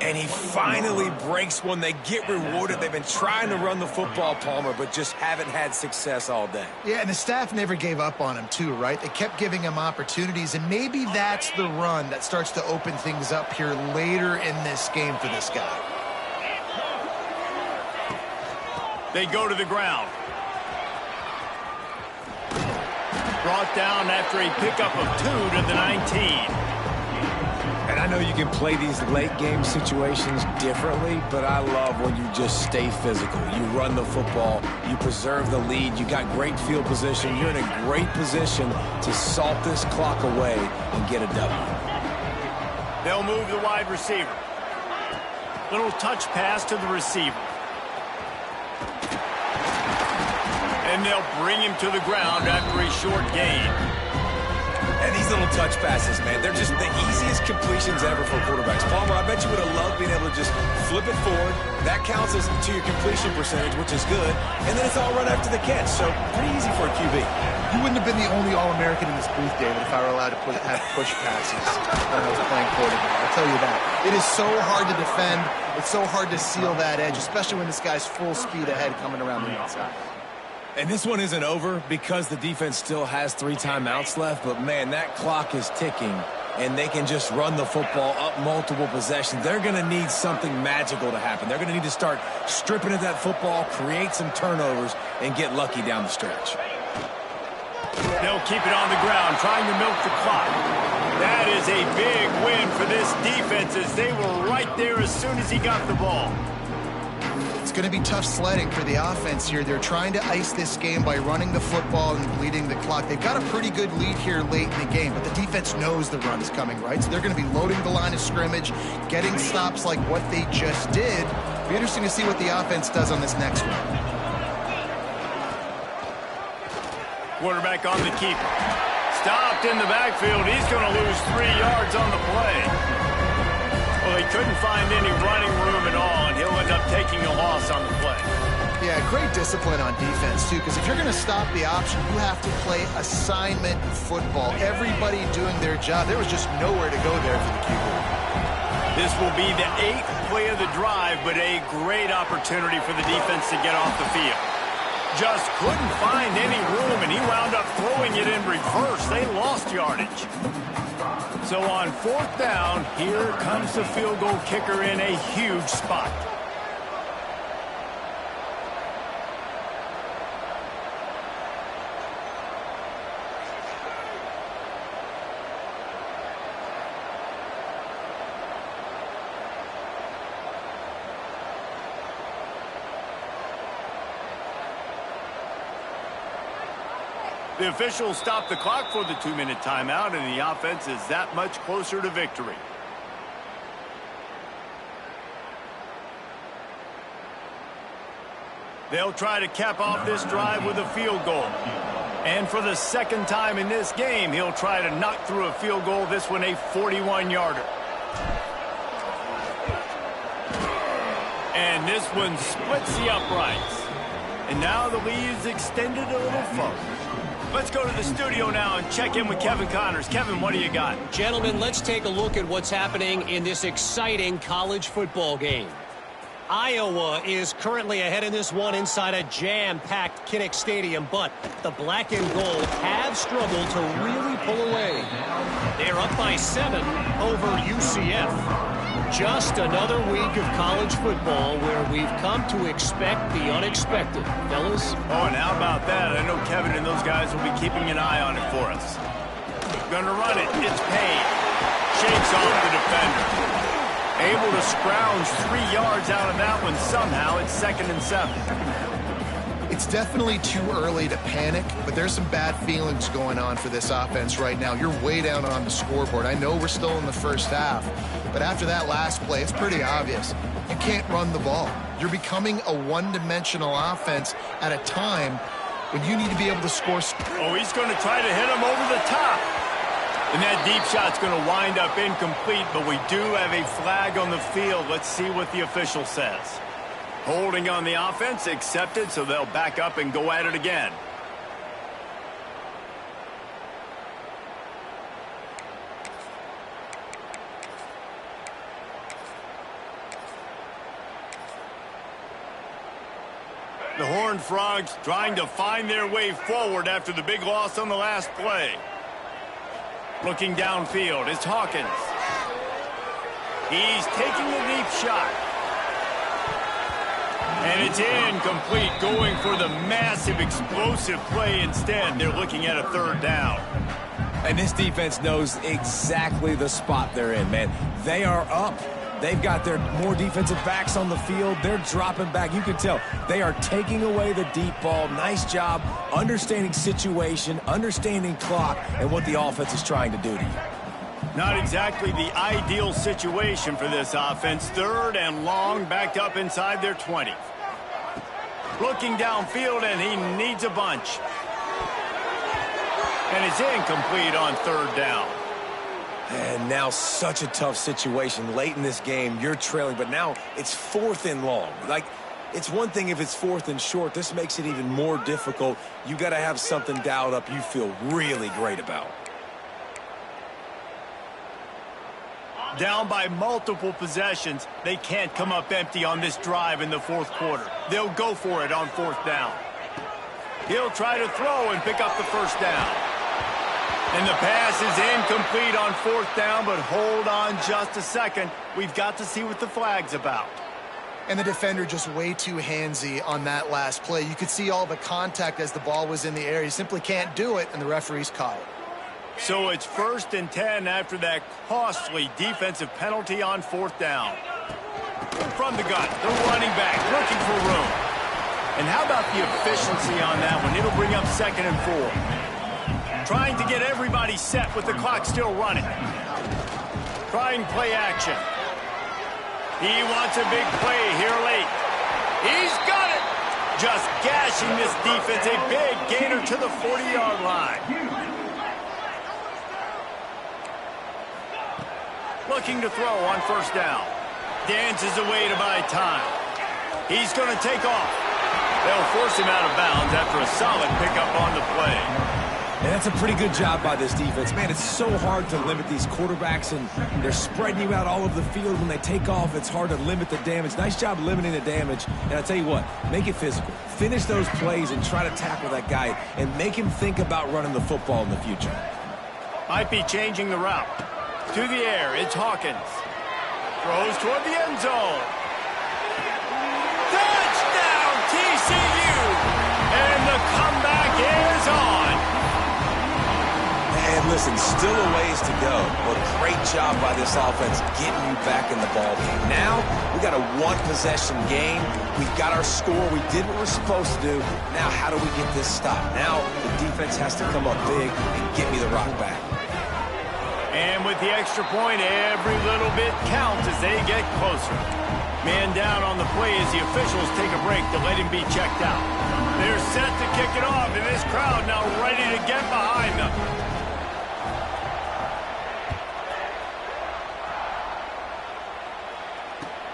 And he finally breaks one. They get rewarded. They've been trying to run the football, Palmer, but just haven't had success all day. Yeah, and the staff never gave up on him, too, right? They kept giving him opportunities, and maybe that's the run that starts to open things up here later in this game for this guy. They go to the ground. Brought down after a pickup of 2 to the 19. And I know you can play these late game situations differently, but I love when you just stay physical. You run the football, you preserve the lead, you got great field position, you're in a great position to salt this clock away and get a W. They'll move the wide receiver. Little touch pass to the receiver. And they'll bring him to the ground after a short gain. And these little touch passes, man, they're just the easiest completions ever for quarterbacks. Palmer, I bet you would have loved being able to just flip it forward. That counts as to your completion percentage, which is good. And then it's all right after the catch. So pretty easy for a QB. You wouldn't have been the only All-American in this booth, David, if I were allowed to have push passes when I was playing quarterback. I'll tell you that. It is so hard to defend. It's so hard to seal that edge, especially when this guy's full speed ahead coming around the outside. And this one isn't over because the defense still has 3 timeouts left. But, man, that clock is ticking, and they can just run the football up multiple possessions. They're going to need something magical to happen. They're going to need to start stripping at that football, create some turnovers, and get lucky down the stretch. They'll keep it on the ground, trying to milk the clock. That is a big win for this defense as they were right there as soon as he got the ball. It's going to be tough sledding for the offense here. They're trying to ice this game by running the football and bleeding the clock. They've got a pretty good lead here late in the game, but the defense knows the run is coming, right? So they're going to be loading the line of scrimmage, getting stops like what they just did. It'll be interesting to see what the offense does on this next one. Quarterback on the keeper. Stopped in the backfield. He's going to lose 3 yards on the play. Well, he couldn't find any running room at all, and he'll end up taking a loss on the play. Yeah, great discipline on defense, too, because if you're going to stop the option, you have to play assignment football. Everybody doing their job. There was just nowhere to go there for the QB. This will be the 8th play of the drive, but a great opportunity for the defense to get off the field. Just couldn't find any room, and he wound up throwing it in reverse. They lost yardage. So on 4th down, here comes the field goal kicker in a huge spot. The officials stop the clock for the 2-minute timeout, and the offense is that much closer to victory. They'll try to cap off this drive with a field goal. And for the 2nd time in this game, he'll try to knock through a field goal, this one a 41-yarder. And this one splits the uprights. And now the lead is extended a little further. Let's go to the studio now and check in with Kevin Connors. Kevin, what do you got? Gentlemen, let's take a look at what's happening in this exciting college football game. Iowa is currently ahead in this one inside a jam-packed Kinnick Stadium, but the black and gold have struggled to really pull away. They're up by 7 over UCF. Just another week of college football where we've come to expect the unexpected, fellas. Oh, and how about that? I know Kevin and those guys will be keeping an eye on it for us. Gonna run it. It's Penn. Shakes off the defender. Able to scrounge 3 yards out of that one somehow. It's 2nd and 7. It's definitely too early to panic, but there's some bad feelings going on for this offense right now. You're way down on the scoreboard. I know we're still in the first half, but after that last play, it's pretty obvious. You can't run the ball. You're becoming a one-dimensional offense at a time when you need to be able to score. Oh, he's going to try to hit him over the top. And that deep shot's going to wind up incomplete, but we do have a flag on the field. Let's see what the official says. Holding on the offense, accepted, so they'll back up and go at it again. The Horned Frogs trying to find their way forward after the big loss on the last play. Looking downfield, it's Hawkins. He's taking a deep shot. And it's incomplete, going for the massive explosive play instead. They're looking at a 3rd down. And this defense knows exactly the spot they're in, man. They are up. They've got their more defensive backs on the field. They're dropping back. You can tell they are taking away the deep ball. Nice job understanding situation, understanding clock, and what the offense is trying to do to you. Not exactly the ideal situation for this offense. 3rd and long, backed up inside their 20. Looking downfield, and he needs a bunch. And it's incomplete on 3rd down. And now such a tough situation. Late in this game, you're trailing, but now it's 4th and long. Like, it's one thing if it's 4th and short. This makes it even more difficult. You got to have something dialed up you feel really great about. Down by multiple possessions, they can't come up empty on this drive in the 4th quarter. They'll go for it on 4th down. He'll try to throw and pick up the 1st down. And the pass is incomplete on 4th down, but hold on just a second. We've got to see what the flag's about. And the defender just way too handsy on that last play. You could see all the contact as the ball was in the air. He simply can't do it, and the referee's caught it. So it's 1st and 10 after that costly defensive penalty on 4th down. From the gun, the running back looking for room. And how about the efficiency on that one? It'll bring up 2nd and 4. Trying to get everybody set with the clock still running. Trying play action. He wants a big play here late. He's got it! Just gashing this defense. A big gainer to the 40-yard line. Looking to throw on 1st down. Dances away to buy time. He's going to take off. They'll force him out of bounds after a solid pickup on the play. And that's a pretty good job by this defense. Man, it's so hard to limit these quarterbacks, and they're spreading you out all over the field. When they take off, it's hard to limit the damage. Nice job limiting the damage. And I tell you what, make it physical. Finish those plays and try to tackle that guy and make him think about running the football in the future. Might be changing the route. To the air, it's Hawkins. Throws toward the end zone. Touchdown, TCU! And the comeback is on. And listen, still a ways to go, but great job by this offense getting you back in the ball game. Now, we got a 1-possession game. We've got our score. We did what we're supposed to do. Now, how do we get this stopped? Now, the defense has to come up big and get me the rock back. And with the extra point, every little bit counts as they get closer. Man down on the play as the officials take a break to let him be checked out. They're set to kick it off, and this crowd now ready to get behind them.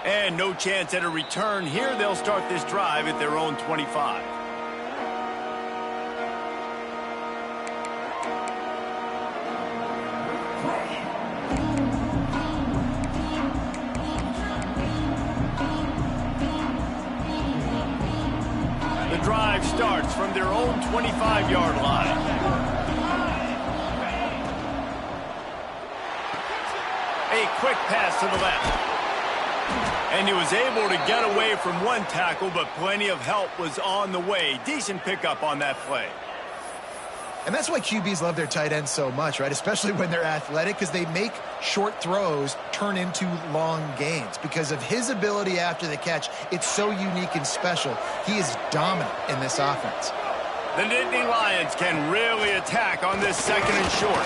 And no chance at a return here. They'll start this drive at their own 25. Drive starts from their own 25-yard line. A quick pass to the left. And he was able to get away from one tackle, but plenty of help was on the way. Decent pickup on that play. And that's why QBs love their tight ends so much, right? Especially when they're athletic, because they make short throws turn into long gains. Because of his ability after the catch, it's so unique and special. He is dominant in this offense. The Nittany Lions can really attack on this 2nd and short.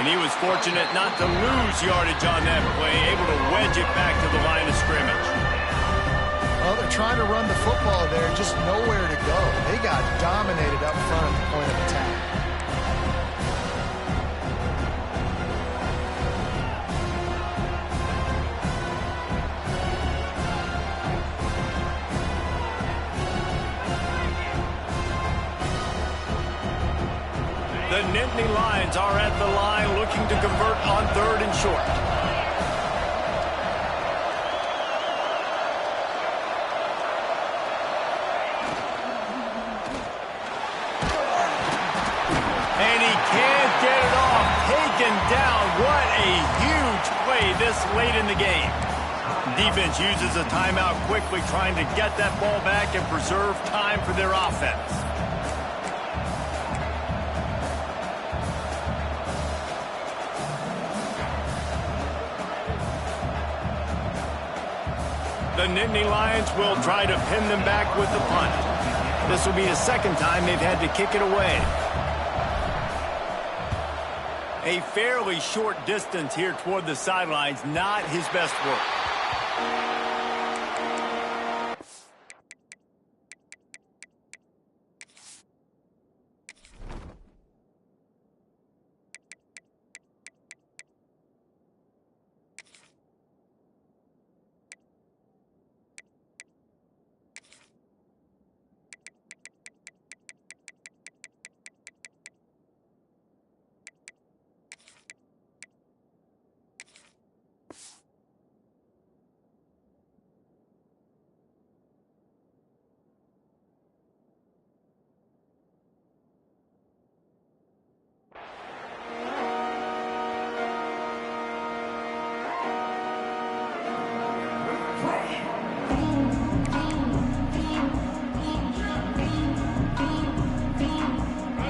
And he was fortunate not to lose yardage on that play, able to wedge it back to the line of scrimmage. Well, they're trying to run the football there, just nowhere to go. They got dominated up front at the point of attack. The Nittany Lions are at the line looking to convert on 3rd and short. And he can't get it off. Taken down. What a huge play this late in the game. Defense uses a timeout quickly, trying to get that ball back and preserve time for their offense. The Nittany Lions will try to pin them back with the punt. This will be the 2nd time they've had to kick it away. A fairly short distance here toward the sidelines, not his best work.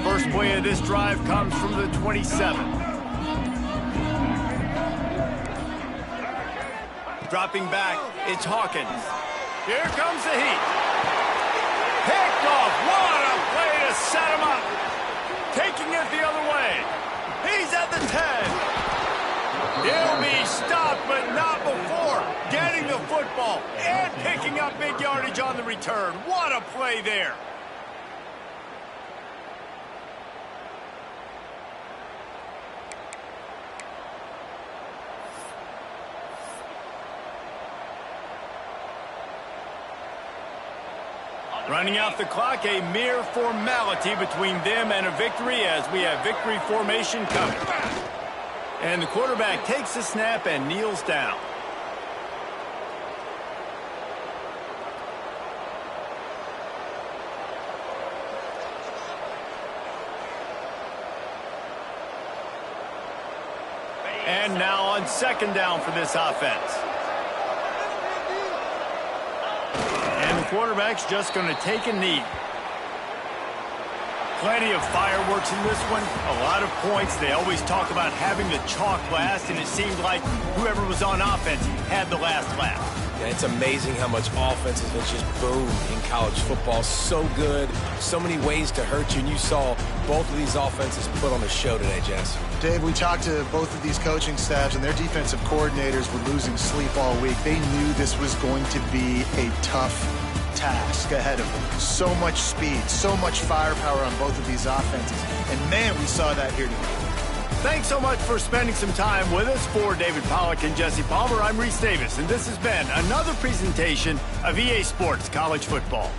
First play of this drive comes from the 27. Dropping back, it's Hawkins. Here comes the heat. Picked off. What a play to set him up. Taking it the other way. He's at the 10. He'll be stopped, but not before getting the football and picking up big yardage on the return. What a play there. Running out the clock, a mere formality between them and a victory as we have victory formation coming. And the quarterback takes the snap and kneels down. And now on second down for this offense. And the quarterback's just going to take a knee. Plenty of fireworks in this one. A lot of points. They always talk about having the chalk last, and it seemed like whoever was on offense had the last laugh. Yeah, it's amazing how much offense has just boomed in college football. So good, so many ways to hurt you, and you saw both of these offenses put on a show today, Jess. Dave, we talked to both of these coaching staffs, and their defensive coordinators were losing sleep all week. They knew this was going to be a tough task ahead of them. So much speed, so much firepower on both of these offenses. And, man, we saw that here today. Thanks so much for spending some time with us. For David Pollack and Jesse Palmer, I'm Reese Davis, and this has been another presentation of EA Sports College Football.